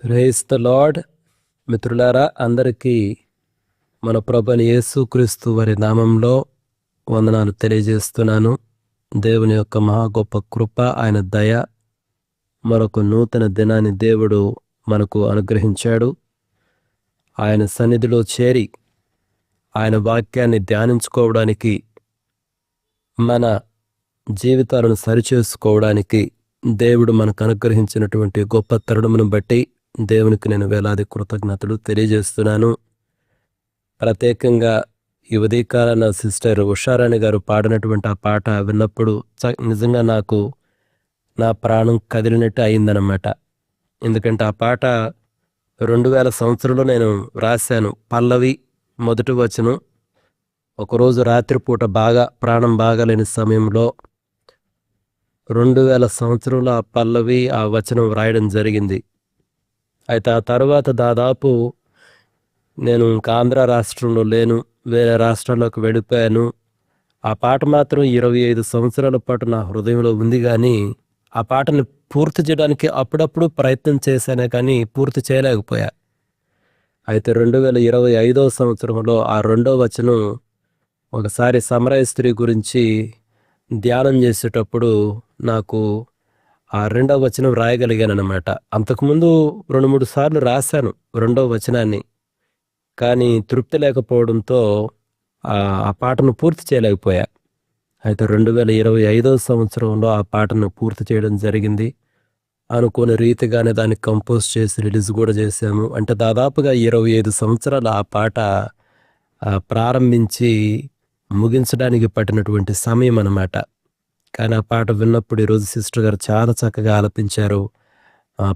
Praise the lord. మిత్రులారా, అందరికీ మన ప్రభువైన యేసుక్రీస్తు వారి నామంలో వందనాలు తెలియజేస్తున్నాను. దేవుని యొక్క మహా గొప్ప కృప, ఆయన దయ, మరొక నూతన దినాన్ని దేవుడు మనకు అనుగ్రహించాడు. ఆయన సన్నిధిలో చేరి ఆయన వాక్యాన్ని ధ్యానించుకోవడానికి, మన జీవితాలను సరిచేసుకోవడానికి దేవుడు మనకు అనుగ్రహించినటువంటి గొప్ప తరుణమును బట్టి దేవునికి నేను వేలాది కృతజ్ఞతలు తెలియజేస్తున్నాను. ప్రత్యేకంగా ఈ ఉదయకాల సిస్టర్ ఉషారాణి గారు పాడినటువంటి ఆ పాట విన్నప్పుడు నిజంగా నాకు నా ప్రాణం కదిలినట్టు అయిందనమాట. ఎందుకంటే ఆ పాట 2000 సంవత్సరంలో నేను రాశాను. పల్లవి మొదటి వచనం. ఒకరోజు రాత్రిపూట ప్రాణం బాగాలేని సమయంలో 2000 సంవత్సరంలో ఆ పల్లవి, ఆ వచనం రాయడం జరిగింది. అయితే ఆ తర్వాత దాదాపు నేను ఇంకా ఆంధ్ర రాష్ట్రంలో లేను, వేరే రాష్ట్రాల్లోకి వెళ్ళిపోయాను. ఆ పాట మాత్రం 25 సంవత్సరాల పాటు నా హృదయంలో ఉంది. కానీ ఆ పాటని పూర్తి చేయడానికి అప్పుడప్పుడు ప్రయత్నం చేశానే కానీ పూర్తి చేయలేకపోయా. అయితే 2025 సంవత్సరంలో ఆ 2వ వచనం, ఒకసారి సమరయ స్త్రీ గురించి ధ్యానం చేసేటప్పుడు నాకు ఆ 2వ వచనం రాయగలిగానమాట. అంతకుముందు 2-3 సార్లు రాశాను 2వ వచనాన్ని, కానీ తృప్తి లేకపోవడంతో ఆ పాటను పూర్తి చేయలేకపోయా. అయితే 2025 సంవత్సరంలో ఆ పాటను పూర్తి చేయడం జరిగింది. అనుకోని రీతిగానే దాన్ని కంపోజ్ చేసి రిలీజ్ కూడా చేశాము. అంటే దాదాపుగా 25 సంవత్సరాలు ఆ పాట ప్రారంభించి ముగించడానికి పట్టినటువంటి సమయం అన్నమాట. కానీ ఆ పాట విన్నప్పుడు ఈరోజు సిస్టర్ గారు చాలా చక్కగా ఆలపించారు.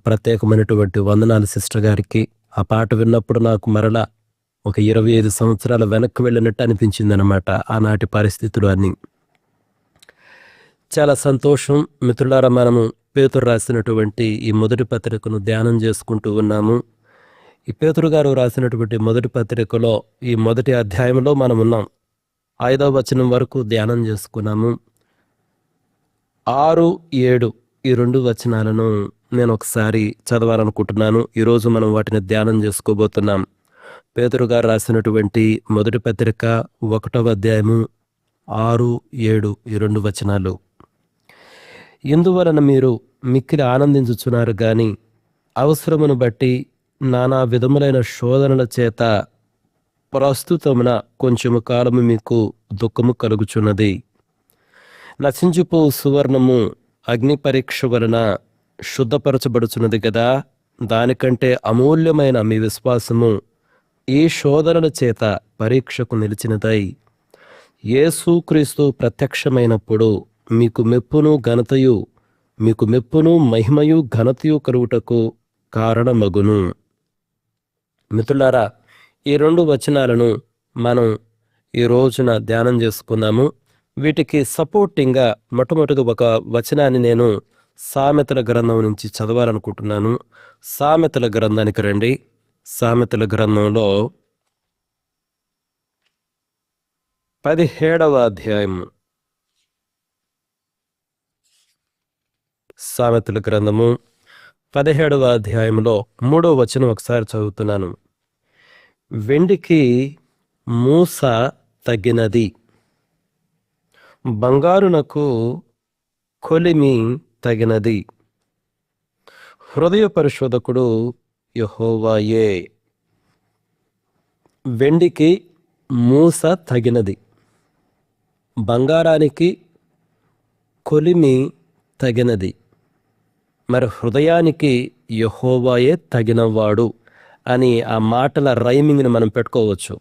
ప్రత్యేకమైనటువంటి వందనాలు సిస్టర్ గారికి. ఆ పాట విన్నప్పుడు నాకు మరలా ఒక 25 సంవత్సరాల వెనక్కి వెళ్ళినట్టు అనిపించింది అనమాట. ఆనాటి పరిస్థితులు అన్నీ. చాలా సంతోషం. మిత్రులారా, మనము పేతురు రాసినటువంటి ఈ మొదటి పత్రికను ధ్యానం చేసుకుంటూ ఉన్నాము. ఈ పేతురు గారు రాసినటువంటి మొదటి పత్రికలో ఈ మొదటి అధ్యాయంలో మనం ఉన్నాం. 5వ వచనం వరకు ధ్యానం చేసుకున్నాము. 6, 7 ఈ 2 వచనాలను నేను ఒకసారి చదవాలనుకుంటున్నాను. ఈరోజు మనం వాటిని ధ్యానం చేసుకోబోతున్నాం. పేతురు గారు రాసినటువంటి మొదటి పత్రిక 1వ అధ్యాయము 6, 7 ఈ 2 వచనాలు. ఇందువలన మీరు మిక్కిలి ఆనందించుచున్నారు గాని అవసరమును బట్టి నానా విధములైన శోధనల చేత ప్రస్తుతమున కొంచెము కాలము మీకు దుఃఖము కలుగుచున్నది. నశించిపో సువర్ణము అగ్ని పరీక్ష వలన శుద్ధపరచబడుచున్నది కదా, దానికంటే అమూల్యమైన మీ విశ్వాసము ఈ శోధనల చేత పరీక్షకు నిలిచినదై యేసుక్రీస్తు ప్రత్యక్షమైనప్పుడు మీకు మెప్పును మహిమయు ఘనతయు కలుగుటకు కారణమగును. మిత్రులారా, ఈ 2 వచనాలను మనం ఈ రోజున ధ్యానం చేసుకున్నాము. వీటికి సపోర్టింగ్గా మొట్టమొదటిగా ఒక వచనాన్ని నేను సామెతల గ్రంథం నుంచి చదవాలనుకుంటున్నాను. సామెతల గ్రంథానికి రండి. సామెతల గ్రంథంలో 17వ అధ్యాయము. సామెతల గ్రంథము 17వ అధ్యాయంలో 3వ వచనం ఒకసారి చదువుతున్నాను. వెండికి మూస తగినది, బంగారునకు కొలిమి తగినది, హృదయ పరిశోధకుడు యెహోవాయే. వెండికి మూస తగినది, బంగారానికి కొలిమి తగినది, మరి హృదయానికి యెహోవాయే తగినవాడు అని ఆ మాటల రైమింగ్ని మనం పెట్టుకోవచ్చు.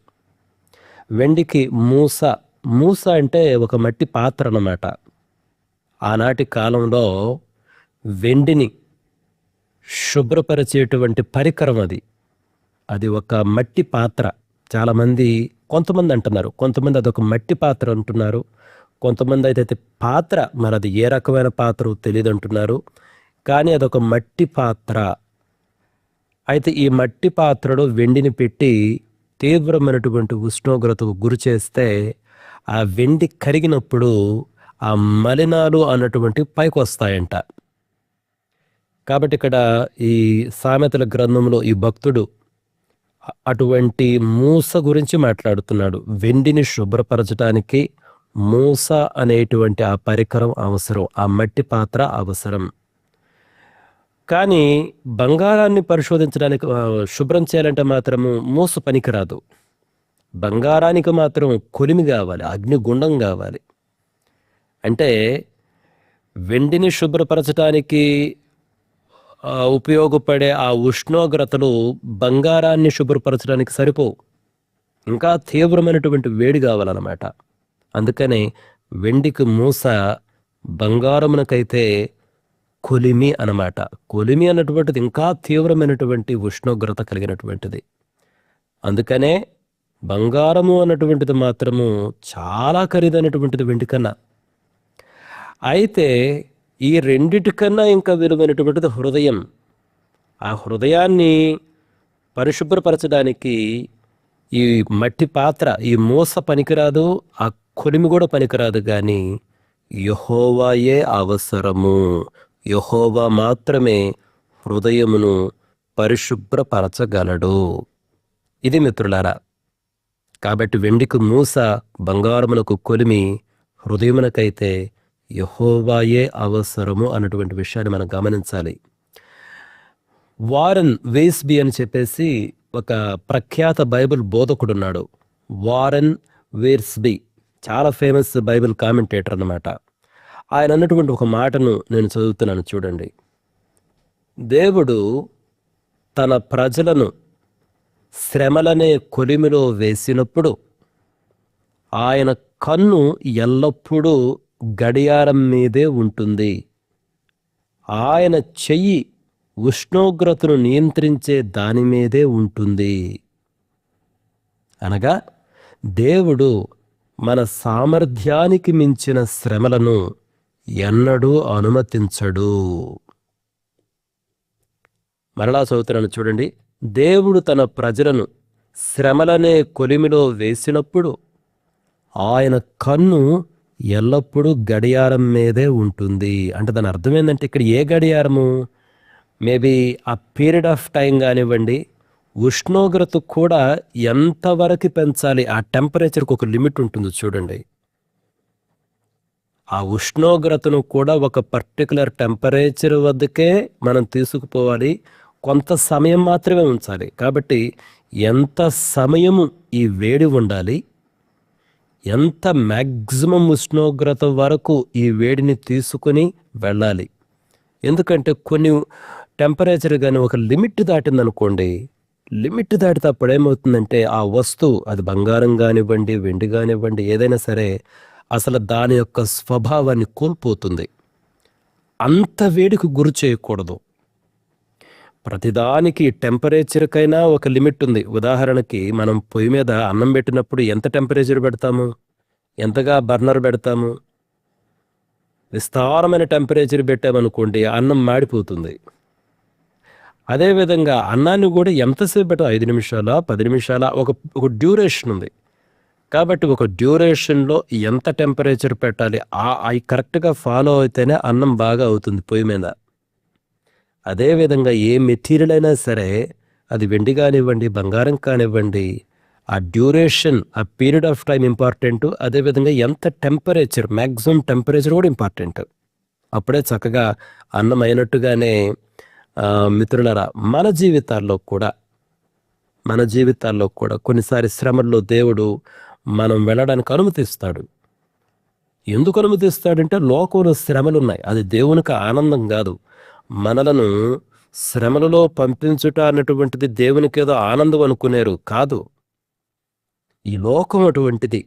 వెండికి మూస అంటే ఒక మట్టి పాత్ర అన్నమాట. ఆనాటి కాలంలో వెండిని శుభ్రపరిచేటువంటి పరికరం అది ఒక మట్టి పాత్ర. చాలామంది, కొంతమంది అంటున్నారు, కొంతమంది అదొక మట్టి పాత్ర అంటున్నారు, కొంతమంది అయితే పాత్ర, మరి అది ఏ రకమైన పాత్ర తెలియదు అంటున్నారు. కానీ అదొక మట్టి పాత్ర. అయితే ఈ మట్టి పాత్రలో వెండిని పెట్టి తీవ్రమైనటువంటి ఉష్ణోగ్రతకు గురి చేస్తే ఆ వెండి కరిగినప్పుడు ఆ మలినాలు అన్నటువంటి పైకి వస్తాయంట. కాబట్టి ఇక్కడ ఈ సామెతల గ్రంథంలో ఈ భక్తుడు అటువంటి మూస గురించి మాట్లాడుతున్నాడు. వెండిని శుభ్రపరచడానికి మూస అనేటువంటి ఆ పరికరం అవసరం, ఆ మట్టి పాత్ర అవసరం. కానీ బంగారాన్ని పరిశోధించడానికి శుభ్రం చేయాలంటే మాత్రము మూస పనికిరాదు. బంగారానికి మాత్రం కొలిమి కావాలి, అగ్నిగుండం కావాలి. అంటే వెండిని శుభ్రపరచడానికి ఉపయోగపడే ఆ ఉష్ణోగ్రతలు బంగారాన్ని శుభ్రపరచడానికి సరిపోవు. ఇంకా తీవ్రమైనటువంటి వేడి కావాలన్నమాట. అందుకనే వెండికి మూస, బంగారమునకైతే కొలిమి అన్నమాట. కొలిమి అన్నటువంటిది ఇంకా తీవ్రమైనటువంటి ఉష్ణోగ్రత కలిగినటువంటిది. అందుకనే బంగారము అన్నటువంటిది మాత్రము చాలా ఖరీదైనటువంటిది వెండి కన్నా. అయితే ఈ రెండిటికన్నా ఇంకా విలువైనటువంటిది హృదయం. ఆ హృదయాన్ని పరిశుభ్రపరచడానికి ఈ మట్టి పాత్ర, ఈ మూస పనికిరాదు, ఆ కొలిమి కూడా పనికిరాదు. కానీ యెహోవాయే అవసరము. యెహోవా మాత్రమే హృదయమును పరిశుభ్రపరచగలడు. ఇది మిత్రులారా. కాబట్టి వెండికి మూస, బంగారమునకు కొలిమి, హృదయమునకైతే యెహోవాయే అవసరము అన్నటువంటి విషయాన్ని మనం గమనించాలి. వారన్ వేస్బీ అని చెప్పేసి ఒక ప్రఖ్యాత బైబిల్ బోధకుడున్నాడు. వారన్ వేర్స్బీ చాలా ఫేమస్ బైబిల్ కామెంటేటర్ అన్నమాట. ఆయన అన్నటువంటి ఒక మాటను నేను చదువుతున్నాను, చూడండి. దేవుడు తన ప్రజలను శ్రమలనే కొలిమిలో వేసినప్పుడు ఆయన కన్ను ఎల్లప్పుడూ గడియారం మీదే ఉంటుంది. ఆయన చెయ్యి ఉష్ణోగ్రతను నియంత్రించే దాని మీదే ఉంటుంది. అనగా దేవుడు మన సామర్థ్యానికి మించిన శ్రమలను ఎన్నడూ అనుమతించడు. మరలా చదువుతున్నాను, చూడండి. దేవుడు తన ప్రజలను శ్రమలనే కొలిమిలో వేసినప్పుడు ఆయన కన్ను ఎల్లప్పుడూ గడియారం మీదే ఉంటుంది. అంటే దాని అర్థం ఏంటంటే ఇక్కడ ఏ గడియారము? మేబీ ఆ పీరియడ్ ఆఫ్ టైం కానివ్వండి, ఉష్ణోగ్రత కూడా ఎంతవరకు పెంచాలి, ఆ టెంపరేచర్కి ఒక లిమిట్ ఉంటుంది చూడండి. ఆ ఉష్ణోగ్రతను కూడా ఒక పర్టికులర్ టెంపరేచర్ వద్దకే మనం తీసుకుపోవాలి, కొంత సమయం మాత్రమే ఉంచాలి. కాబట్టి ఎంత సమయము ఈ వేడి ఉండాలి, ఎంత మ్యాక్సిమం ఉష్ణోగ్రత వరకు ఈ వేడిని తీసుకుని వెళ్ళాలి. ఎందుకంటే కొన్ని టెంపరేచర్ కానీ ఒక లిమిట్ దాటిందనుకోండి, లిమిట్ దాటితే అప్పుడు ఏమవుతుందంటే ఆ వస్తువు, అది బంగారం కానివ్వండి, వెండి కానివ్వండి, ఏదైనా సరే, అసలు దాని యొక్క స్వభావాన్ని కోల్పోతుంది. అంత వేడికి గురి చేయకూడదు. ప్రతిదానికి టెంపరేచర్కైనా ఒక లిమిట్ ఉంది. ఉదాహరణకి మనం పొయ్యి మీద అన్నం పెట్టినప్పుడు ఎంత టెంపరేచర్ పెడతాము, ఎంతగా బర్నర్ పెడతాము? విస్తారమైన టెంపరేచర్ పెట్టామనుకోండి, అన్నం మాడిపోతుంది. అదేవిధంగా అన్నాన్ని కూడా ఎంతసేపు పెట్టాలి, 5 నిమిషాలా 10 నిమిషాలా, ఒక డ్యూరేషన్ ఉంది. కాబట్టి ఒక డ్యూరేషన్లో ఎంత టెంపరేచర్ పెట్టాలి, అవి కరెక్ట్గా ఫాలో అయితేనే అన్నం బాగా అవుతుంది పొయ్యి మీద. అదేవిధంగా ఏ మెటీరియల్ అయినా సరే, అది వెండి కానివ్వండి, బంగారం కానివ్వండి, ఆ డ్యూరేషన్, ఆ పీరియడ్ ఆఫ్ టైం ఇంపార్టెంట్. అదేవిధంగా ఎంత టెంపరేచర్, మ్యాక్సిమం టెంపరేచర్ కూడా ఇంపార్టెంట్. అప్పుడే చక్కగా అన్నం అయినట్టుగానే. మిత్రులారా, మన జీవితాల్లో కూడా కొన్నిసారి శ్రమల్లో దేవుడు మనం వెళ్ళడానికి అనుమతిస్తాడు. ఎందుకు అనుమతిస్తాడంటే లోకంలో శ్రమలు ఉన్నాయి, అది దేవునికి ఆనందం కాదు. మనలను శ్రమలలో పంపించుట అన్నటువంటిది దేవునికి ఏదో ఆనందం అనుకునేరు కాదు. ఈ లోకం అటువంటిది.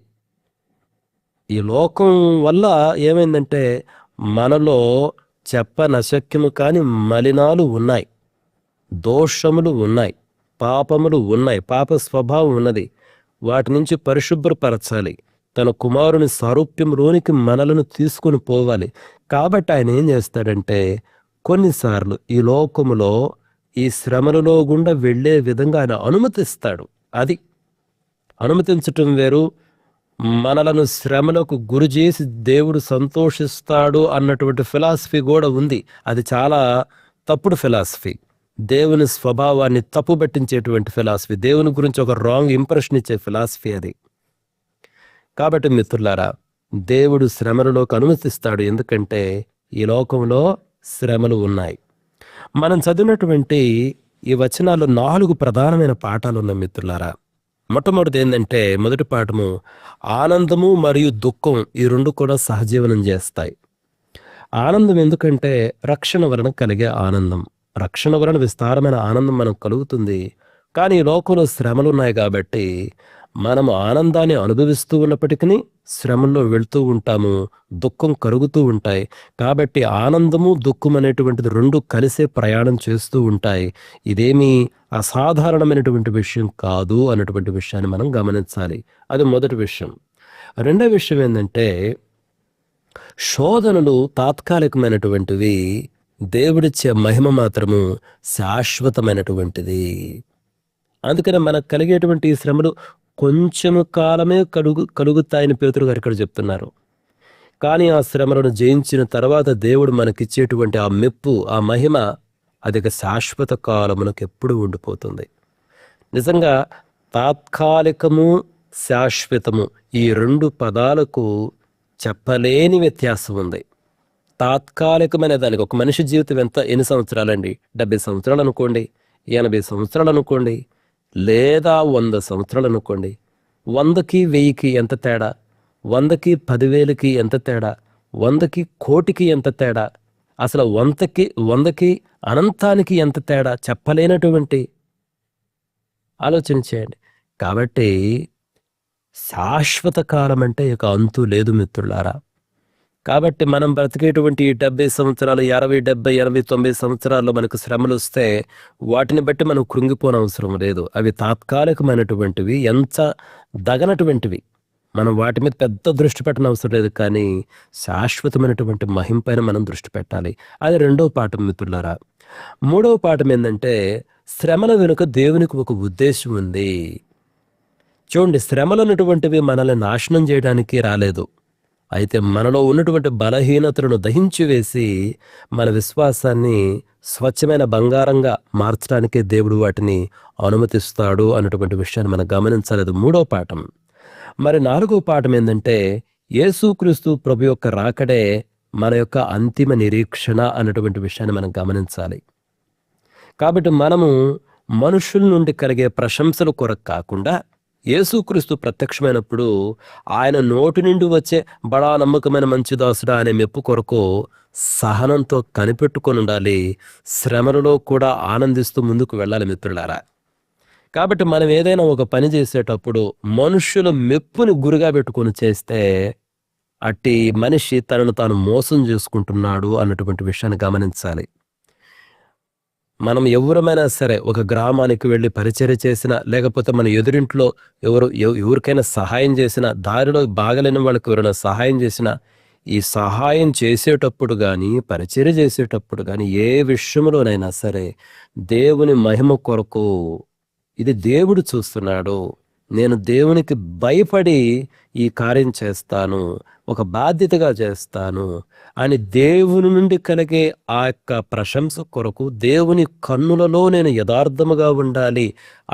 ఈ లోకం వల్ల ఏమైందంటే మనలో చెప్పనశక్యము కాని మలినాలు ఉన్నాయి, దోషములు ఉన్నాయి, పాపములు ఉన్నాయి, పాప స్వభావం ఉన్నది. వాటి నుంచి పరిశుభ్రపరచాలి. తన కుమారుని సారూప్యంలోనికి మనలను తీసుకుని పోవాలి. కాబట్టి ఆయన ఏం చేస్తాడంటే కొన్నిసార్లు ఈ లోకములో ఈ శ్రమలలో గుండా వెళ్ళే విధంగా ఆయన అనుమతిస్తాడు. అది అనుమతించటం వేరు, మనలను శ్రమలకు గురి చేసి దేవుడు సంతోషిస్తాడు అన్నటువంటి ఫిలాసఫీ కూడా ఉంది. అది చాలా తప్పుడు ఫిలాసఫీ, దేవుని స్వభావాన్ని తప్పుబట్టించేటువంటి ఫిలాసఫీ, దేవుని గురించి ఒక రాంగ్ ఇంప్రెషన్ ఇచ్చే ఫిలాసఫీ అది. కాబట్టి మిత్రులారా, దేవుడు శ్రమలలోకి అనుమతిస్తాడు, ఎందుకంటే ఈ లోకంలో శ్రమలు ఉన్నాయి. మనం చదివినటువంటి ఈ వచనాల్లో 4 ప్రధానమైన పాఠాలు ఉన్నాయి మిత్రులారా. మొట్టమొదటిది ఏంటంటే, మొదటి పాఠము, ఆనందము మరియు దుఃఖం ఈ రెండు కూడా సహజీవనం చేస్తాయి. ఆనందం ఎందుకంటే రక్షణ వలన కలిగే ఆనందం, రక్షణ వలన విస్తారమైన ఆనందం మనకు కలుగుతుంది. కానీ ఈ లోకంలో శ్రమలు ఉన్నాయి కాబట్టి మనము ఆనందాన్ని అనుభవిస్తూ ఉన్నప్పటికీ శ్రమల్లో వెళ్తూ ఉంటాము, దుఃఖం కరుగుతూ ఉంటాయి. కాబట్టి ఆనందము దుఃఖం అనేటువంటిది రెండు కలిసే ప్రయాణం చేస్తూ ఉంటాయి. ఇదేమీ అసాధారణమైనటువంటి విషయం కాదు అన్నటువంటి విషయాన్ని మనం గమనించాలి. అది మొదటి విషయం. రెండవ విషయం ఏంటంటే, శోధనలు తాత్కాలికమైనటువంటివి, దేవుడిచ్చే మహిమ మాత్రము శాశ్వతమైనటువంటిది. అందుకనే మనకు కలిగేటువంటి ఈ శ్రమలు కొంచెము కాలమే కలుగుతాయని పేతురు గారు ఇక్కడ చెప్తున్నారు. కానీ ఆ శ్రమలను జయించిన తర్వాత దేవుడు మనకిచ్చేటువంటి ఆ మెప్పు, ఆ మహిమ, అది శాశ్వత కాలములకు ఎప్పుడు ఉండిపోతుంది. నిజంగా తాత్కాలికము, శాశ్వతము ఈ రెండు పదాలకు చెప్పలేని వ్యత్యాసం ఉంది. తాత్కాలికమైన దానికి, ఒక మనిషి జీవితం ఎన్ని సంవత్సరాలండి? 70 సంవత్సరాలు అనుకోండి, 80 సంవత్సరాలు అనుకోండి, లేదా 100 సంవత్సరాలు అనుకోండి. 100కి 1000కి ఎంత తేడా? 100కి 10,000కి ఎంత తేడా? 100కి కోటికి ఎంత తేడా? అసలు 100కి అనంతానికి ఎంత తేడా? చెప్పలేనటువంటి ఆలోచన చేయండి. కాబట్టి శాశ్వత కాలం అంటే ఇక అంతు లేదు మిత్రులారా. కాబట్టి మనం బ్రతికేటువంటి 70 సంవత్సరాలు, 60, 70, 80, 90 సంవత్సరాల్లో మనకు శ్రమలు వస్తే వాటిని బట్టి మనం కృంగిపోనవసరం లేదు. అవి తాత్కాలికమైనటువంటివి, ఎంత దగనటువంటివి. మనం వాటి మీద పెద్ద దృష్టి పెట్టనవసరం లేదు. కానీ శాశ్వతమైనటువంటి మహిమ పైన మనం దృష్టి పెట్టాలి. అది రెండవ పాఠం మిత్రులారా. మూడవ పాఠం ఏంటంటే, శ్రమల వెనుక దేవునికి ఒక ఉద్దేశం ఉంది. చూడండి, శ్రమలు అన్నటువంటివి మనల్ని నాశనం చేయడానికి రాలేదు. అయితే మనలో ఉన్నటువంటి బలహీనతలను దహించి వేసి మన విశ్వాసాన్ని స్వచ్ఛమైన బంగారంగా మార్చడానికే దేవుడు వాటిని అనుమతిస్తాడు అన్నటువంటి విషయాన్ని మనం గమనించాలి. అది మూడో పాఠం. మరి నాలుగో పాఠం ఏంటంటే, యేసుక్రీస్తు ప్రభు యొక్క రాకడే మన యొక్క అంతిమ నిరీక్షణ అన్నటువంటి విషయాన్ని మనం గమనించాలి. కాబట్టి మనము మనుషుల నుండి కలిగే ప్రశంసల కొరకు కాకుండా, యేసుక్రీస్తు ప్రత్యక్షమైనప్పుడు ఆయన నోటి నుండి వచ్చే బడా నమ్మకమైన మంచి దాసుడా అనే మెప్పు కొరకు సహనంతో కనిపెట్టుకొని ఉండాలి. శ్రమలలో కూడా ఆనందిస్తూ ముందుకు వెళ్ళాలి మిత్రులారా. కాబట్టి మనం ఏదైనా ఒక పని చేసేటప్పుడు మనుషుల మెప్పుని గురిగా పెట్టుకొని చేస్తే అట్టి మనిషి తనను తాను మోసం చేసుకుంటున్నాడు అన్నటువంటి విషయాన్ని గమనించాలి. మనం ఎవరమైనా సరే ఒక గ్రామానికి వెళ్ళి పరిచర్య చేసినా, లేకపోతే మన ఎదురింట్లో ఎవరికైనా సహాయం చేసినా, దారిలో బాగలేని వాళ్ళకి ఎవరైనా సహాయం చేసినా, ఈ సహాయం చేసేటప్పుడు కానీ, పరిచర్య చేసేటప్పుడు కానీ, ఏ విషయంలోనైనా సరే దేవుని మహిమ కొరకు, ఇది దేవుడు చూస్తున్నాడు, నేను దేవునికి భయపడి ఈ కార్యం చేస్తాను, ఒక బాధ్యతగా చేస్తాను అని దేవుని నుండి కలిగే ఆ యొక్క ప్రశంస కొరకు, దేవుని కన్నులలో నేను యథార్థముగా ఉండాలి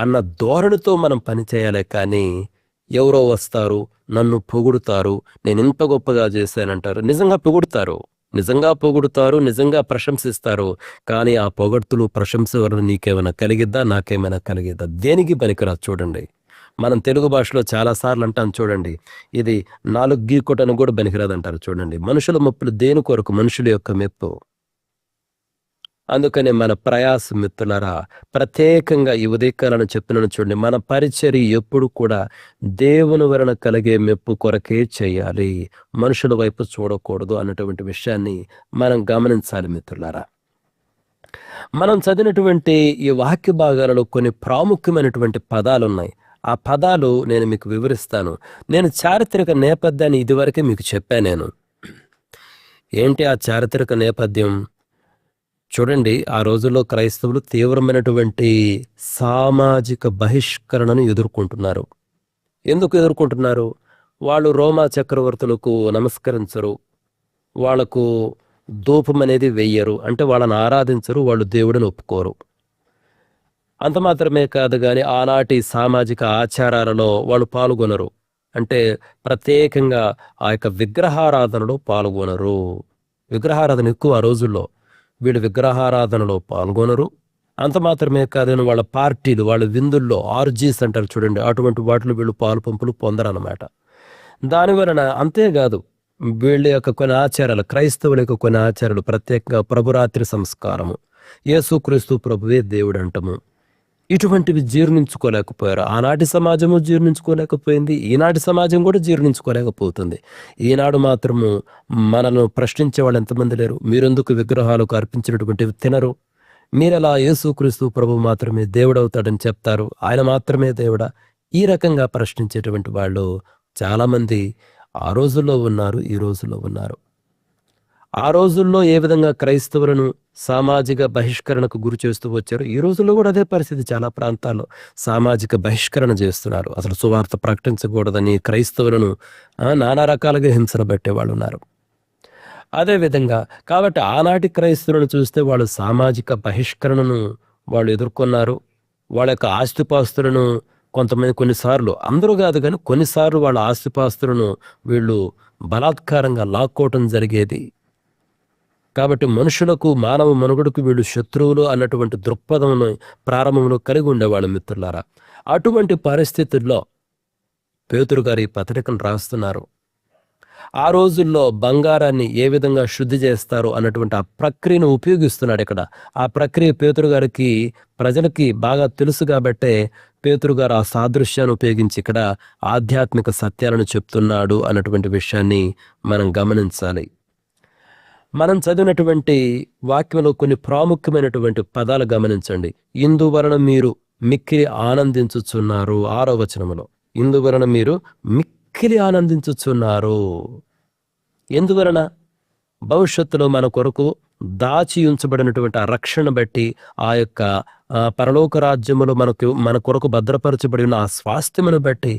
అన్న ధోరణితో మనం పనిచేయాలి. కానీ ఎవరో వస్తారు, నన్ను పొగుడుతారు, నేను ఇంత గొప్పగా చేశానంటారు. నిజంగా పొగుడుతారు, నిజంగా ప్రశంసిస్తారు. కానీ ఆ పొగడ్తులు, ప్రశంస వలన నీకేమైనా కలిగిద్దా, నాకేమైనా కలిగిద్దా? దేనికి పనికిరాదు. చూడండి, మనం తెలుగు భాషలో చాలాసార్లు అంటాం చూడండి, ఇది 4 గీకొటను కూడా పనికిరాదు అంటారు. చూడండి, మనుషుల మెప్పులు దేని కొరకు? మనుషుల యొక్క మెప్పు. అందుకనే మన ప్రయాస మిత్రులారా, ప్రత్యేకంగా ఈ ఉదయకాలను చెప్తున్నాను చూడండి, మన పరిచర్య ఎప్పుడు కూడా దేవుని వలన కలిగే మెప్పు కొరకే చేయాలి, మనుషుల వైపు చూడకూడదు అన్నటువంటి విషయాన్ని మనం గమనించాలి మిత్రులారా. మనం చదివినటువంటి ఈ వాక్య భాగాలలో కొన్ని ప్రాముఖ్యమైనటువంటి పదాలు ఉన్నాయి. ఆ పదాలు నేను మీకు వివరిస్తాను. నేను చారిత్రక నేపథ్యాన్ని ఇదివరకే మీకు చెప్పాను. ఏంటి ఆ చారిత్రక నేపథ్యం? చూడండి, ఆ రోజుల్లో క్రైస్తవులు తీవ్రమైనటువంటి సామాజిక బహిష్కరణను ఎదుర్కొంటున్నారు. ఎందుకు ఎదుర్కొంటున్నారు? వాళ్ళు రోమా చక్రవర్తులకు నమస్కరించరు, వాళ్లకు ధూపం అనేది వెయ్యరు, అంటే వాళ్ళని ఆరాధించరు, వాళ్ళు దేవుడిని ఒప్పుకోరు. అంత మాత్రమే కాదు కానీ ఆనాటి సామాజిక ఆచారాలలో వాళ్ళు పాల్గొనరు, అంటే ప్రత్యేకంగా ఆ యొక్క విగ్రహారాధనలో పాల్గొనరు. విగ్రహారాధన ఎక్కువ ఆ రోజుల్లో, వీళ్ళు విగ్రహారాధనలో పాల్గొనరు. అంత మాత్రమే కాదని వాళ్ళ పార్టీలు, వాళ్ళ విందుల్లో ఆర్జీస్ అంటారు చూడండి, అటువంటి వాటిలో వీళ్ళు పాలు పంపులు పొందరన్నమాట. దానివలన అంతేకాదు, వీళ్ళ యొక్క కొన్ని ఆచారాలు, క్రైస్తవుల యొక్క కొన్ని ఆచారాలు, ప్రత్యేకంగా ప్రభురాత్రి సంస్కారము, యేసుక్రీస్తు ప్రభువే దేవుడు అంటము, ఇటువంటివి జీర్ణించుకోలేకపోయారు. ఆనాటి సమాజము జీర్ణించుకోలేకపోయింది, ఈనాటి సమాజం కూడా జీర్ణించుకోలేకపోతుంది. ఈనాడు మాత్రము మనను ప్రశ్నించే వాళ్ళు ఎంతమంది లేరు. మీరెందుకు విగ్రహాలకు అర్పించినటువంటివి తినరు, మీరెలా యేసుక్రీస్తు ప్రభు మాత్రమే దేవుడవుతాడని చెప్తారు, ఆయన మాత్రమే దేవుడా, ఈ రకంగా ప్రశ్నించేటువంటి వాళ్ళు చాలామంది ఆ రోజుల్లో ఉన్నారు, ఈ రోజుల్లో ఉన్నారు. ఆ రోజుల్లో ఏ విధంగా క్రైస్తవులను సామాజిక బహిష్కరణకు గురి చేస్తూ వచ్చారు, ఈ రోజుల్లో కూడా అదే పరిస్థితి. చాలా ప్రాంతాల్లో సామాజిక బహిష్కరణ చేస్తున్నారు. అసలు సువార్త ప్రకటించకూడదని క్రైస్తవులను నానా రకాలుగా హింసలు పెట్టేవాళ్ళు ఉన్నారు. అదేవిధంగా కాబట్టి ఆనాటి క్రైస్తవులను చూస్తే వాళ్ళు సామాజిక బహిష్కరణను వాళ్ళు ఎదుర్కొన్నారు. వాళ్ళ యొక్క ఆస్తిపాస్తులను కొంతమంది, కొన్నిసార్లు, అందరూ కాదు కానీ కొన్నిసార్లు వాళ్ళ ఆస్తిపాస్తులను వీళ్ళు బలాత్కారంగా లాక్కోవటం జరిగేది. కాబట్టి మనుషులకు, మానవ మనుగడకు వీళ్ళు శత్రువులు అన్నటువంటి దృక్పథమును ప్రారంభంలో కలిగి ఉండేవాళ్ళు మిత్రులారా. అటువంటి పరిస్థితుల్లో పేతురు గారు ఈ పత్రికను రాస్తున్నారు. ఆ రోజుల్లో బంగారాన్ని ఏ విధంగా శుద్ధి చేస్తారు అన్నటువంటి ఆ ప్రక్రియను ఉపయోగిస్తున్నాడు ఇక్కడ. ఆ ప్రక్రియ పేతురు గారికి, ప్రజలకి బాగా తెలుసు కాబట్టే పేతురు గారు ఆ సాదృశ్యాన్ని ఉపయోగించి ఇక్కడ ఆధ్యాత్మిక సత్యాలను చెప్తున్నాడు అన్నటువంటి విషయాన్ని మనం గమనించాలి. మనం చదివినటువంటి వాక్యంలో కొన్ని ప్రాముఖ్యమైనటువంటి పదాలు గమనించండి. ఇందువలన మీరు మిక్కిలి ఆనందించుచున్నారు, 6వ వచనములో ఇందువలన మీరు మిక్కిలి ఆనందించుచున్నారు. ఎందువలన? భవిష్యత్తులో మన కొరకు దాచి ఉంచబడినటువంటి ఆ రక్షణ బట్టి, ఆ యొక్క పరలోక రాజ్యములో మన కొరకు భద్రపరచబడి ఉన్న ఆ స్వాస్థ్యమును బట్టి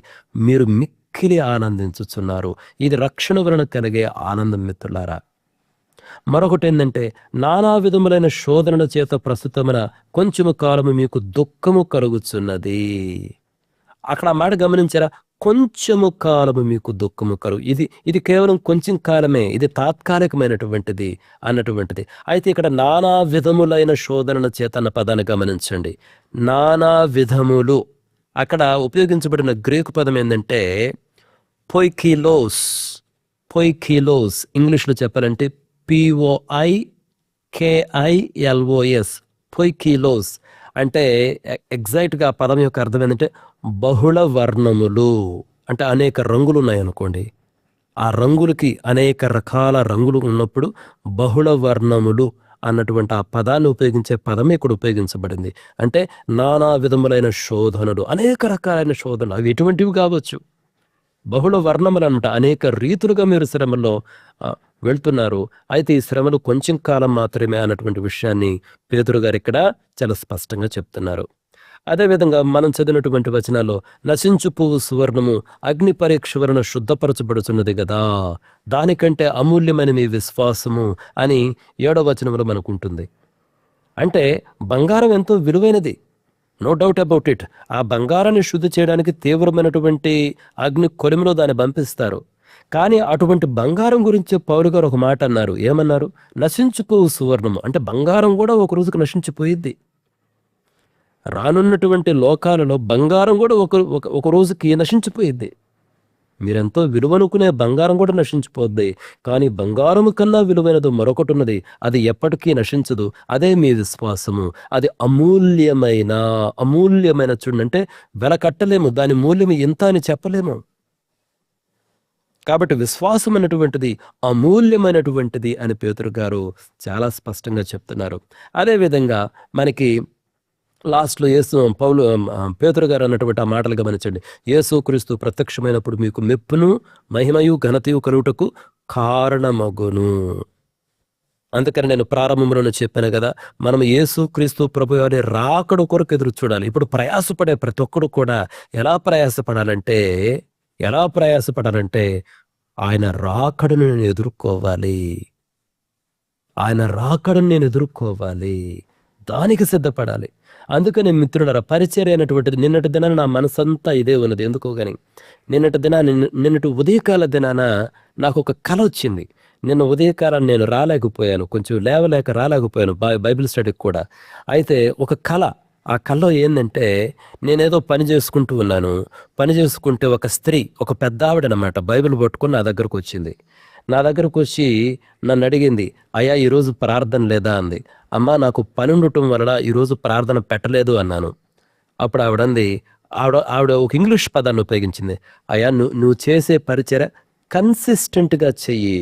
మీరు మిక్కిలి ఆనందించుచున్నారు. ఇది రక్షణ వలన కలిగే ఆనందం మిత్రులారా. మరొకటి ఏంటంటే, నానా విధములైన శోధనల చేత ప్రస్తుతమైన కొంచెము కాలము మీకు దుఃఖము కలుగుచున్నది. అక్కడ మాట గమనించారా? కొంచెము కాలము మీకు దుఃఖము కలుగు. ఇది కేవలం కొంచెం కాలమే, ఇది తాత్కాలికమైనటువంటిది అన్నటువంటిది. అయితే ఇక్కడ నానా విధములైన శోధనల చేత అన్న పదాన్ని గమనించండి. నానా విధములు, అక్కడ ఉపయోగించబడిన గ్రీకు పదం ఏంటంటే పొయ్కిలోస్. పొయ్కిలోస్ ఇంగ్లీష్లో చెప్పాలంటే POIKILOS, పొయ్కిలోస్ అంటే ఎగ్జాక్ట్గా ఆ పదం యొక్క అర్థం ఏంటంటే బహుళ వర్ణములు. అంటే అనేక రంగులు ఉన్నాయనుకోండి, ఆ రంగులకి అనేక రకాల రంగులు ఉన్నప్పుడు బహుళ వర్ణములు అన్నటువంటి ఆ పదాన్ని ఉపయోగించే పదమే ఇక్కడ ఉపయోగించబడింది. అంటే నానా విధములైన శోధనలు, అనేక రకాలైన శోధనలు, అవి ఎటువంటివి కావచ్చు, బహుళ వర్ణములు అనమాట. అనేక రీతులుగా మీరు శ్రమలో వెళ్తున్నారు. అయితే ఈ శ్రమలు కొంచెం కాలం మాత్రమే అన్నటువంటి విషయాన్ని పేతురు గారు ఇక్కడ చాలా స్పష్టంగా చెప్తున్నారు. అదేవిధంగా మనం చదివినటువంటి వచనాల్లో నశించు పువ్వు సువర్ణము అగ్ని పరీక్ష వలన శుద్ధపరచబడుతున్నది కదా, దానికంటే అమూల్యమైన మీ విశ్వాసము అని 7వ వచనంలో మనకు ఉంటుంది. అంటే బంగారం ఎంతో విలువైనది, నో డౌట్ అబౌట్ ఇట్. ఆ బంగారాన్ని శుద్ధి చేయడానికి తీవ్రమైనటువంటి అగ్ని కొలిమిలో దాన్ని పంపిస్తారు. కానీ అటువంటి బంగారం గురించి పౌలు గారు ఒక మాట అన్నారు. ఏమన్నారు? నశించిపోవు సువర్ణము. అంటే బంగారం కూడా ఒక రోజుకు నశించిపోయిద్ది. రానున్నటువంటి లోకాలలో బంగారం కూడా ఒక రోజుకి నశించిపోయిద్ది. మీరెంతో విలువనుకునే బంగారం కూడా నశించిపోద్ది. కానీ బంగారము కన్నా విలువైనది మరొకటి ఉన్నది, అది ఎప్పటికీ నశించదు. అదే మీ విశ్వాసము. అది అమూల్యమైన చూడండి, అంటే వెల కట్టలేము, దాని మూల్యం ఎంత అని చెప్పలేము. కాబట్టి విశ్వాసం అనేటువంటిది అమూల్యమైనటువంటిది అని పేతురు గారు చాలా స్పష్టంగా చెప్తున్నారు. అదేవిధంగా మనకి లాస్ట్లో పేతురు గారు అన్నటువంటి ఆ మాటలు గమనించండి. యేసుక్రీస్తు ప్రత్యక్షమైనప్పుడు మీకు మెప్పును మహిమయు ఘనతయు కలుగుటకు కారణమగును. అందుకని నేను ప్రారంభంలోనే చెప్పాను కదా, మనం యేసుక్రీస్తు ప్రభు వారి రాకడ కొరకు ఎదురు చూడాలి. ఇప్పుడు ప్రయాసపడే ప్రతి ఒక్కడు కూడా ఎలా ప్రయాసపడాలంటే ఆయన రాకడను నేను ఎదుర్కోవాలి. ఆయన రాకడను నేను ఎదుర్కోవాలి, దానికి సిద్ధపడాలి. అందుకని మిత్రులారా, పరిచర్య అనేటువంటిది నిన్నటి దినాన నా మనసంతా ఇదే ఉన్నది. ఎందుకో కానీ నిన్నటి ఉదయకాల దినాన నాకు ఒక కల వచ్చింది. నిన్న ఉదయకాలం నేను రాలేకపోయాను, కొంచెం లేవలేక రాలేకపోయాను బైబిల్ స్టడీకి కూడా. అయితే ఒక కళ, ఆ కళలో ఏంటంటే నేనేదో పని చేసుకుంటూ ఉన్నాను. పని చేసుకుంటే ఒక స్త్రీ, ఒక పెద్ద ఆవిడనమాట, బైబిల్ పట్టుకుని నా దగ్గరకు వచ్చింది. నా దగ్గరకు వచ్చి నన్ను అడిగింది, అయ్యా ఈరోజు ప్రార్థన లేదా అంది. అమ్మా నాకు పని ఉండటం వలన ఈరోజు ప్రార్థన పెట్టలేదు అన్నాను. అప్పుడు ఆవిడంది, ఆవిడ ఒక ఇంగ్లీష్ పదాన్ని ఉపయోగించింది. అయ్యా నువ్వు చేసే పరిచర్య కన్సిస్టెంట్గా చెయ్యి,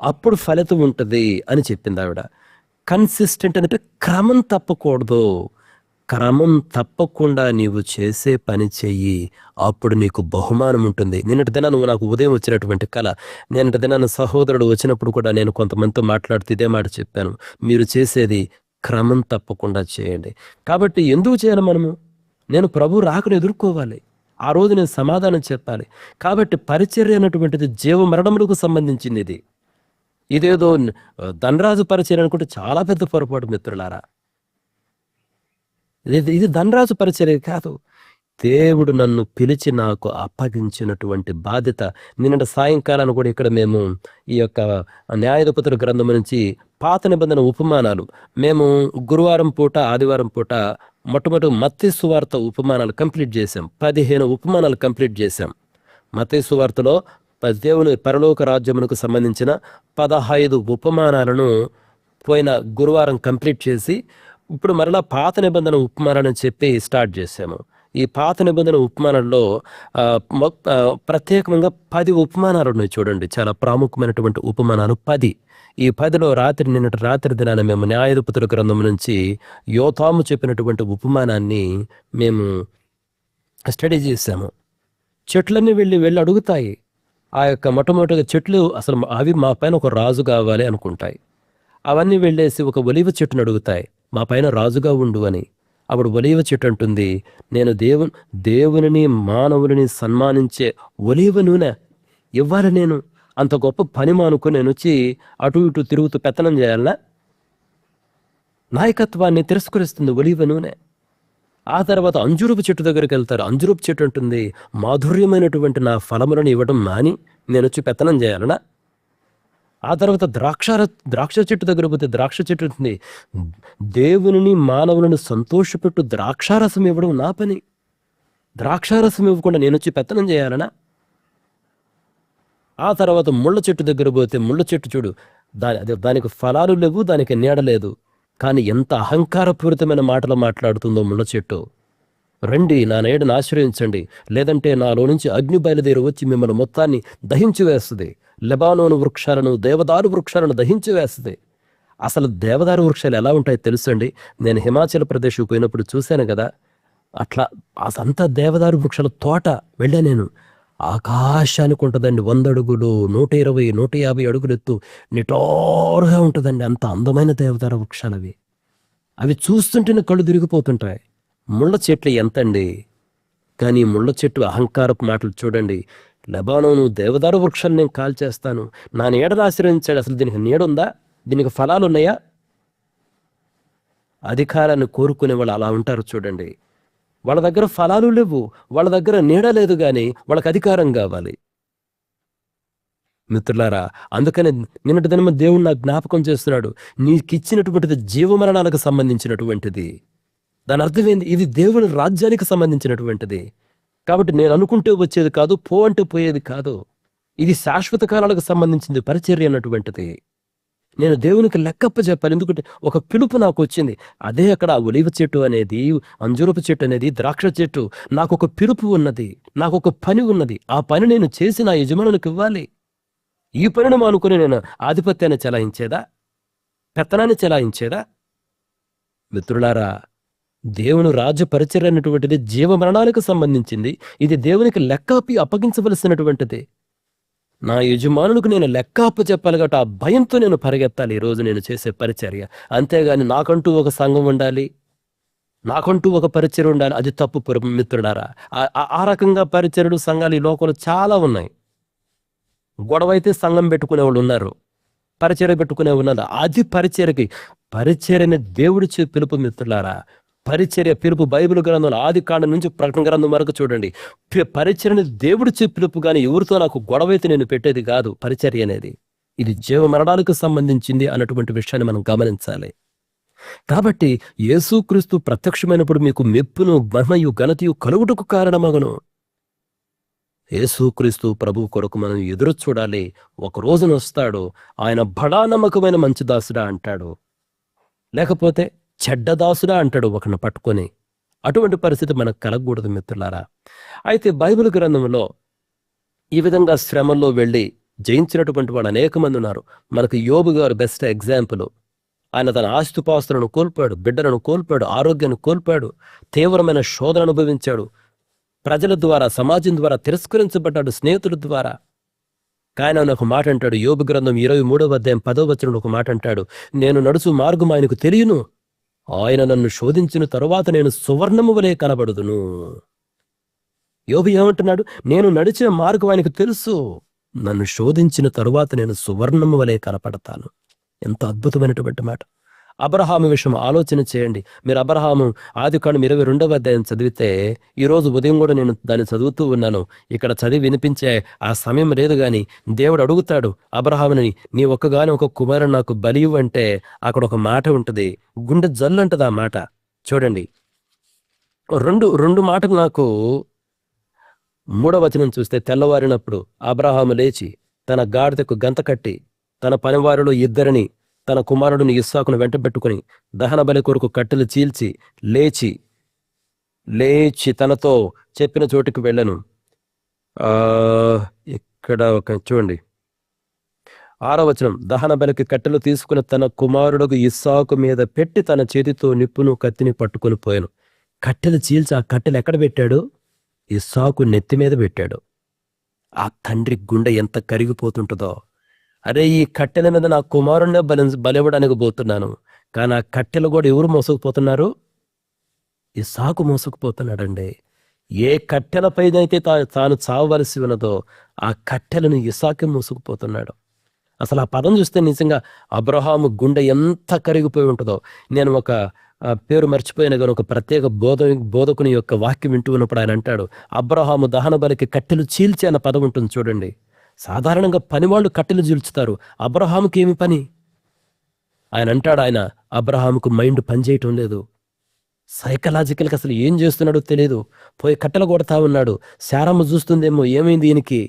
అప్పుడు ఫలితం ఉంటుంది అని చెప్పింది ఆవిడ. కన్సిస్టెంట్ అంటే క్రమం తప్పకూడదు. క్రమం తప్పకుండా నీవు చేసే పని చెయ్యి, అప్పుడు నీకు బహుమానం ఉంటుంది. నిన్నటి దినాన నాకు ఉదయం వచ్చినటువంటి కళ, నిన్నటి దినాన సహోదరుడు వచ్చినప్పుడు కూడా నేను కొంతమందితో మాట్లాడుతూ ఇదే మాట చెప్పాను, మీరు చేసేది క్రమం తప్పకుండా చేయండి. కాబట్టి ఎందుకు చేయాలి మనము? నేను ప్రభు రాకను ఎదుర్కోవాలి, ఆ రోజు నేను సమాధానం చెప్పాలి. కాబట్టి పరిచర్య అన్నటువంటిది జీవ మరణములకు సంబంధించింది. ఇదేదో ధనరాజు పరిచర్య అనుకుంటే చాలా పెద్ద పొరపాటు మిత్రులారా. ఇది ధనరాజు పరిచర్య కాదు. దేవుడు నన్ను పిలిచి నాకు అప్పగించినటువంటి బాధ్యత. నిన్నటి సాయంకాలాన్ని కూడా ఇక్కడ మేము ఈ యొక్క న్యాయాధిపతుల గ్రంథం నుంచి పాత నిబంధన ఉపమానాలు మేము గురువారం పూట, ఆదివారం పూట మొట్టమొదటి మత్తయి సువార్త ఉపమానాలు కంప్లీట్ చేశాం. 15 ఉపమానాలు కంప్లీట్ చేశాం. మత్తయి సువార్తలో దేవుని పరలోక రాజ్యమునకు సంబంధించిన 15 ఉపమానాలను పోయిన గురువారం కంప్లీట్ చేసి ఇప్పుడు మరలా పాత నిబంధన ఉపమానాన్ని చెప్పి స్టార్ట్ చేశాము. ఈ పాత నిబంధన ఉపమానంలో ప్రత్యేకంగా 10 ఉపమానాలు ఉన్నాయి చూడండి, చాలా ప్రాముఖ్యమైనటువంటి ఉపమానాలు 10. ఈ 10లో నిన్నటి రాత్రి దినాన మేము న్యాయాధిపతుల గ్రంథం నుంచి యోతాము చెప్పినటువంటి ఉపమానాన్ని మేము స్టడీ చేశాము. చెట్లన్నీ వెళ్ళి అడుగుతాయి. ఆ యొక్క మొట్టమొదటిగా చెట్లు అసలు అవి మా పైన ఒక రాజు కావాలి అనుకుంటాయి. అవన్నీ వెళ్ళేసి ఒక ఒలీవ చెట్టును అడుగుతాయి, మా పైన రాజుగా ఉండు అని. అప్పుడు ఒలీవ చెట్టు అంటుంది, నేను దేవునిని మానవులని సన్మానించే ఒలీవ నూనె ఇవ్వాలి, నేను అంత గొప్ప పని మానుకొని నేను వచ్చి అటు ఇటు తిరుగుతూ పెత్తనం చేయాలనా? నాయకత్వాన్ని తిరస్కరిస్తుంది ఒలీవ నూనె. ఆ తర్వాత అంజురపు చెట్టు దగ్గరికి వెళ్తారు. అంజురపు చెట్టు అంటుంది, మాధుర్యమైనటువంటి నా ఫలములను ఇవ్వడం మాని నేను వచ్చి పెత్తనం చేయాలనా? ఆ తర్వాత ద్రాక్ష చెట్టు దగ్గర పోతే ద్రాక్ష చెట్టు ఉంటుంది, దేవుని మానవులను సంతోషపెట్టు ద్రాక్షారసం ఇవ్వడం నా పని, ద్రాక్షారసం ఇవ్వకుండా నేను వచ్చి పెత్తనం చేయాలనా? ఆ తర్వాత ముళ్ళ చెట్టు దగ్గర పోతే ముళ్ళ చెట్టు చూడు, దానికి ఫలాలు లేవు, దానికి నీడ లేదు, కానీ ఎంత అహంకారపూరితమైన మాటలు మాట్లాడుతుందో ముళ్ళ చెట్టు. రండి నా నీడను ఆశ్రయించండి, లేదంటే నాలో నుంచి అగ్ని బయలుదేరి వచ్చి మిమ్మల్ని మొత్తాన్ని దహించి వేస్తుంది. లెబానోను వృక్షాలను, దేవదారు వృక్షాలను దహించి వేస్తుంది. అసలు దేవదారు వృక్షాలు ఎలా ఉంటాయో తెలుసండి? నేను హిమాచల్ ప్రదేశ్కు పోయినప్పుడు చూశాను కదా, అట్లా అదంతా దేవదారు వృక్షాల తోట వెళ్ళా నేను. ఆకాశానికి ఉంటుందండి, 100 అడుగులు, 120, 150 అడుగులు ఎత్తు, నిటోరుగా ఉంటుందండి. అంత అందమైన దేవదారు వృక్షాలు అవి. అవి చూస్తుంటేనే కళ్ళు తిరిగిపోతుంటాయి. ముళ్ళ చెట్లు ఎంతండి, కానీ ముళ్ళ చెట్టు అహంకారపు మాటలు చూడండి. లెబానోను దేవదారు వృక్షాలు నేను కాల్చేస్తాను, నా నీడను ఆశ్రయించాడు. అసలు దీనికి నీడుందా? దీనికి ఫలాలు ఉన్నాయా? అధికారాన్ని కోరుకునే వాళ్ళు అలా ఉంటారు చూడండి. వాళ్ళ దగ్గర ఫలాలు లేవు, వాళ్ళ దగ్గర నీడ లేదు, కానీ వాళ్ళకి అధికారం కావాలి. మిత్రులారా, అందుకని నిన్నటి దినం దేవుడు నాకు జ్ఞాపకం చేస్తున్నాడు, నీకిచ్చినటువంటిది జీవమరణాలకు సంబంధించినటువంటిది. దాని అర్థం ఏంది? ఇది దేవుని రాజ్యానికి సంబంధించినటువంటిది. కాబట్టి నేను అనుకుంటే వచ్చేది కాదు, పో అంటే పోయేది కాదు. ఇది శాశ్వత కాలాలకు సంబంధించింది పరిచర్య అన్నటువంటిది. నేను దేవునికి లెక్కప్ప చెప్పాలి, ఎందుకంటే ఒక పిలుపు నాకు వచ్చింది. అదే అక్కడ ఒలివ చెట్టు అనేది, అంజూరపు చెట్టు అనేది, ద్రాక్ష చెట్టు. నాకు ఒక పిలుపు ఉన్నది, నాకు ఒక పని ఉన్నది. ఆ పని నేను చేసి నా యజమానులకు ఇవ్వాలి. ఈ పనిని మానుకుని నేను ఆధిపత్యాన్ని చెలాయించేదా, పెత్తనాన్ని చెలాయించేదా? మిత్రులారా, దేవుని రాజ్య పరిచర్య అనేటువంటిది జీవ మరణాలకు సంబంధించింది. ఇది దేవునికి లెక్క అప్పగించవలసినటువంటిది. నా యజమానులకు నేను లెక్క అప్పచెప్పాలి కాబట్టి ఆ భయంతో నేను పరిగెత్తాలి ఈరోజు నేను చేసే పరిచర్య. అంతేగాని నాకంటూ ఒక సంఘం ఉండాలి, నాకంటూ ఒక పరిచర్య ఉండాలి, అది తప్పు మిత్రుడారా. ఆ రకంగా పరిచర్యలు, సంఘాలు ఈ లోకంలో చాలా ఉన్నాయి. గొడవ అయితే సంఘం పెట్టుకునే వాళ్ళు ఉన్నారు, పరిచర్య పెట్టుకునే ఉన్నాను. అది పరిచర్యని దేవుడిచ్చే పిలుపు మిత్రులారా. పరిచర్య పిలుపు బైబిల్ గ్రంథంలో ఆది కాండం నుంచి ప్రకటన గ్రంథం వరకు చూడండి. పరిచర్యని దేవుడిచ్చే పిలుపు, కానీ ఎవరితో నాకు గొడవైతే నేను పెట్టేది కాదు పరిచర్య అనేది. ఇది జీవ మరణాలకు సంబంధించింది అన్నటువంటి విషయాన్ని మనం గమనించాలి. కాబట్టి యేసుక్రీస్తు ప్రత్యక్షమైనప్పుడు మీకు మెప్పును మహిమయు ఘనతయు కలుగుటకు కారణమగును. యేసుక్రీస్తు ప్రభు కొరకు మనం ఎదురు చూడాలి. ఒక రోజున వస్తాడు, ఆయన బడా నమ్మకమైన మంచి దాసుడా అంటాడు, లేకపోతే చెడ్డ దాసుడా అంటాడు ఒకరిని పట్టుకొని. అటువంటి పరిస్థితి మనకు కలగకూడదు మిత్రులారా. అయితే బైబిల్ గ్రంథంలో ఈ విధంగా శ్రమల్లో వెళ్ళి జయించినటువంటి వాళ్ళు అనేక మంది ఉన్నారు. మనకు యోబు గారు బెస్ట్ ఎగ్జాంపుల్. ఆయన తన ఆస్తిపాస్తులను కోల్పోయాడు, బిడ్డలను కోల్పోయాడు, ఆరోగ్యాన్ని కోల్పోయాడు, తీవ్రమైన శోధన అనుభవించాడు, ప్రజల ద్వారా సమాజం ద్వారా తిరస్కరించబడ్డాడు, స్నేహితుల ద్వారా. కానీ ఆయన ఒక మాట అంటాడు, యోబు గ్రంథం 23వ అధ్యాయం 10వ వచనంలో ఒక మాట అంటాడు, నేను నడుచు మార్గం ఆయనకు తెలియను, ఆయన నన్ను శోధించిన తరువాత నేను సువర్ణము వలె కనబడుదును. యోబు ఏమంటున్నాడు? నేను నడిచిన మార్గం ఆయనకు తెలుసు, నన్ను శోధించిన తరువాత నేను సువర్ణము వలె కనపడతాను. ఎంత అద్భుతమైనటువంటి మాట. అబ్రహాము విషయం ఆలోచన చేయండి. మీరు అబ్రహాము ఆదికాండం 22వ అధ్యాయం చదివితే, ఈరోజు ఉదయం కూడా నేను దాన్ని చదువుతూ ఉన్నాను. ఇక్కడ చదివి వినిపించే ఆ సమయం లేదు, కానీ దేవుడు అడుగుతాడు అబ్రహాముని, నీ ఒక్కగాని ఒక కుమారుడు నాకు బలివు అంటే అక్కడ ఒక మాట ఉంటుంది, గుండె జల్లు అంటది ఆ మాట. చూడండి, రెండు మాటలు నాకు 3వ వచనం చూస్తే, తెల్లవారినప్పుడు అబ్రహాము లేచి తన గాడిదకు గంత కట్టి తన పనివారిలో 2 తన కుమారుడిని ఇస్సాకును వెంట పెట్టుకుని దహన బలి కొరకు కట్టెలు చీల్చి లేచి తనతో చెప్పిన చోటుకు వెళ్ళను. ఇక్కడ చూడండి 6వ వచనం, దహన బలికి కట్టెలు తీసుకుని తన కుమారుడుకు ఇస్సాకు మీద పెట్టి తన చేతితో నిప్పును కత్తిని పట్టుకుని పోయాను. కట్టెలు చీల్చి ఆ కట్టెలు ఎక్కడ పెట్టాడు? ఇస్సాకు నెత్తి మీద పెట్టాడు. ఆ తండ్రి గుండె ఎంత కరిగిపోతుంటుందో. అరే, ఈ కట్టెల మీద నా కుమారుణ్ణే బలివ్వడానికి పోతున్నాను, కానీ ఆ కట్టెలు కూడా ఎవరు మోసుకుపోతున్నారు? ఇస్సాకు మోసుకుపోతున్నాడండి. ఏ కట్టెలపైనైతే తాను చావవలసి ఉన్నదో ఆ కట్టెలను ఇస్సాకే మోసుకుపోతున్నాడు. అసలు ఆ పదం చూస్తే నిజంగా అబ్రహాము గుండె ఎంత కరిగిపోయి ఉంటుందో. నేను ఒక పేరు మర్చిపోయిన కానీ ఒక ప్రత్యేక బోధకుని యొక్క వాక్యం వింటూ ఉన్నప్పుడు ఆయన అంటాడు, అబ్రహాము దహన బలికి కట్టెలు చీల్చి అన్న పదం ఉంటుంది చూడండి. సాధారణంగా పనివాళ్ళు కట్టెలు చీల్చుతారు, అబ్రహాముకి ఏమి పని? ఆయన అంటాడు, అబ్రహాముకు మైండ్ పనిచేయటం లేదు, సైకలాజికల్గా అసలు ఏం చేస్తున్నాడో తెలియదు, పోయి కట్టెలు కొడతా ఉన్నాడు. శారమ్మ చూస్తుందేమో ఏమైంది ఈయనకి,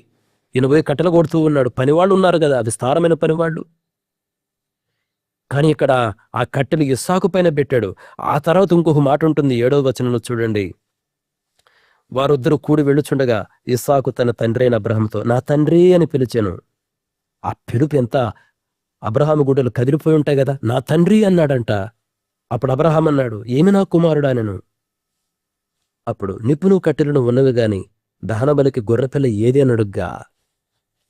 ఈయన పోయి కట్టెలు కొడుతూ ఉన్నాడు. పనివాళ్ళు ఉన్నారు కదా, అది స్థారమైన పనివాళ్ళు. కానీ ఇక్కడ ఆ కట్టెలు ఇస్సాకు పైన పెట్టాడు. ఆ తర్వాత ఇంకొక మాట ఉంటుంది 7వ వచనంలో చూడండి, వారిద్దరూ కూడి వెళ్ళుచుండగా ఇస్సాకు తన తండ్రి అయిన అబ్రహాముతో నా తండ్రి అని పిలిచాను. ఆ పిలుపు ఎంత! అబ్రహాము గుడ్డలు కదిలిపోయి ఉంటాయి కదా, నా తండ్రి అన్నాడంట. అప్పుడు అబ్రహాం అన్నాడు, ఏమి నా కుమారుడా నేను? అప్పుడు నిప్పును కట్టెలను ఉన్నవి గాని దహన బలికి గొర్రెపిల్ల ఏది అని అడుగ్గా,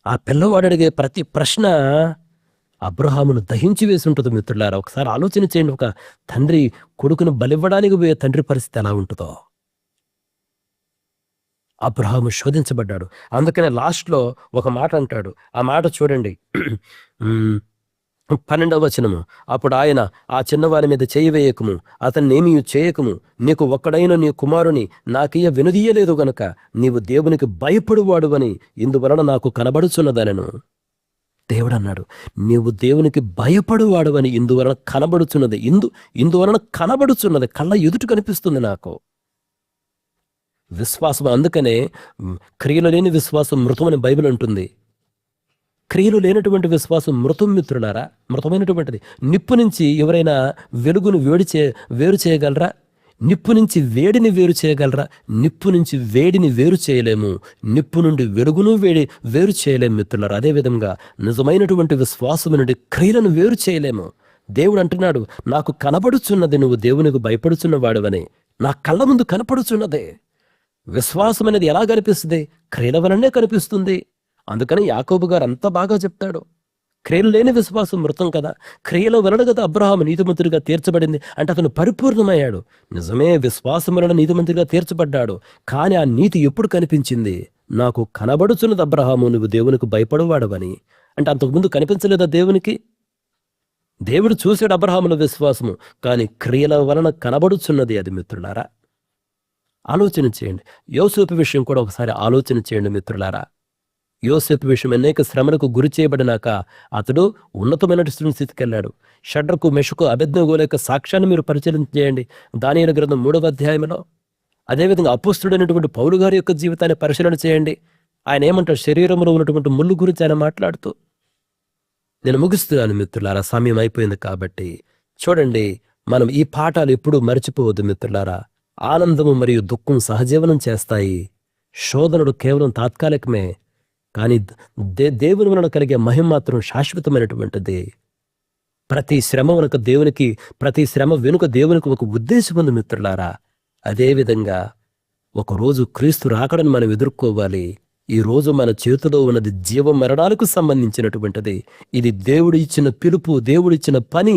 ఆ పిల్లవాడు అడిగే ప్రతి ప్రశ్న అబ్రహామును దహించి వేసి ఉంటుంది మిత్రులారా. ఒకసారి ఆలోచన చేయండి, ఒక తండ్రి కొడుకును బలివ్వడానికి పోయే తండ్రి పరిస్థితి ఎలా ఉంటుందో. అబ్రహాము శోధించబడ్డాడు. అందుకనే లాస్ట్లో ఒక మాట అంటాడు, ఆ మాట చూడండి 12వ వచనము, అప్పుడు ఆయన, ఆ చిన్నవారి మీద చేయి వేయకము, అతన్నేమీ చేయకము, నీకు ఒక్కడైన నీ కుమారుని నాకియ్య వినుదీయలేదు గనుక నీవు దేవునికి భయపడువాడువని ఇందువలన నాకు కనబడుచున్నదనను. దేవుడు అన్నాడు, నీవు దేవునికి భయపడువాడువని ఇందువలన కనబడుచున్నది. ఇందువలన కనబడుచున్నది, కళ్ళ ఎదుట కనిపిస్తుంది నాకు. విశ్వాసం, అందుకనే క్రియలు లేని విశ్వాసం మృతం అని బైబిల్ అంటుంది. క్రియలు లేనటువంటి విశ్వాసం మృతం మిత్రులారా, మృతమైనటువంటిది. నిప్పు నుంచి ఎవరైనా వెలుగును వేరు చేయగలరా? నిప్పు నుంచి వేడిని వేరు చేయగలరా? నిప్పు నుంచి వేడిని వేరు చేయలేము, నిప్పు నుండి వెలుగును వేరు చేయలేము మిత్రులారా. అదేవిధంగా నిజమైనటువంటి విశ్వాసం నుండి క్రియలను వేరు చేయలేము. దేవుడు అంటున్నాడు, నాకు కనబడుచున్నది, నువ్వు దేవునికి భయపడుచున్నవాడువని. నా కళ్ళ ముందు కనపడుచున్నదే. విశ్వాసం అనేది ఎలా కనిపిస్తుంది? క్రియల వలనే కనిపిస్తుంది. అందుకని యాకోబు గారు అంత బాగా చెప్తాడు, క్రియలు లేని విశ్వాసం మృతం కదా. క్రియల వలన కదా అబ్రహాము నీతిమంతుడిగా తీర్చబడింది అంటే అతను పరిపూర్ణమయ్యాడు. నిజమే, విశ్వాసం వలన నీతిమంతుడిగా తీర్చబడ్డాడు. కానీ ఆ నీతి ఎప్పుడు కనిపించింది? నాకు కనబడుచున్నది అబ్రహాము, నువ్వు దేవునికి భయపడువాడవని. అంటే అంతకుముందు కనిపించలేదా దేవునికి? దేవుడు చూశాడు అబ్రహాముల విశ్వాసము, కానీ క్రియల వలన కనబడుచున్నది అది మిత్రులారా. ఆలోచన చేయండి. యోసేపు విషయం కూడా ఒకసారి ఆలోచన చేయండి మిత్రులారా. యోసేపు విషయం అనేక శ్రమలకు గురి చేయబడినాక అతడు ఉన్నతమైన స్థితికి వెళ్ళాడు. షడ్రకు, మెషకు, అబేద్నెగోల యొక్క సాక్ష్యాన్ని మీరు పరిశీలన చేయండి దానియేలు గ్రంథం 3వ అధ్యాయంలో. అదేవిధంగా అపోస్తుడైనటువంటి పౌలు గారి యొక్క జీవితాన్ని పరిశీలన చేయండి. ఆయన ఏమంటాడు? శరీరంలో ఉన్నటువంటి ముళ్ళు గురించి ఆయన మాట్లాడుతూ. నేను ముగిస్తున్నాను మిత్రులారా, సమయం అయిపోయింది కాబట్టి. చూడండి, మనం ఈ పాఠాలు ఎప్పుడూ మర్చిపోవద్దు మిత్రులారా. ఆనందము మరియు దుఃఖం సహజీవనం చేస్తాయి. శోధనలు కేవలం తాత్కాలికమే, కానీ దేవుని వలన కలిగే మహిమ మాత్రం శాశ్వతమైనటువంటిది. ప్రతి శ్రమ వెనుక దేవునికి ఒక ఉద్దేశం ఉంది మిత్రులారా. అదేవిధంగా ఒకరోజు క్రీస్తు రాకడని మనం ఎదుర్కోవాలి. ఈ రోజు మన చేతిలో ఉన్నది జీవ మరణాలకు సంబంధించినటువంటిది. ఇది దేవుడు ఇచ్చిన పిలుపు, దేవుడిచ్చిన పని,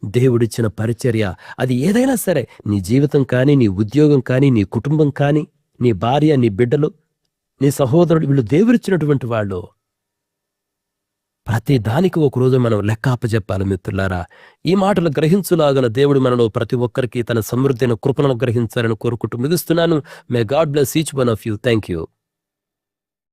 దేవుడిచ్చిన పరిచర్య. అది ఏదైనా సరే, నీ జీవితం కానీ, నీ ఉద్యోగం కానీ, నీ కుటుంబం కానీ, నీ భార్య, నీ బిడ్డలు, నీ సహోదరుడు, వీళ్ళు దేవుడిచ్చినటువంటి వాళ్ళు. ప్రతి దానికి ఒకరోజు మనం లెక్క అప్పచెప్పాలి మిత్రులారా. ఈ మాటలు గ్రహించులాగల దేవుడు మనలో ప్రతి ఒక్కరికి తన సమృద్ధైన కృపలను గ్రహించాలని కోరుకుంటూ ముగిస్తున్నాను. May God bless each one of you. Thank you.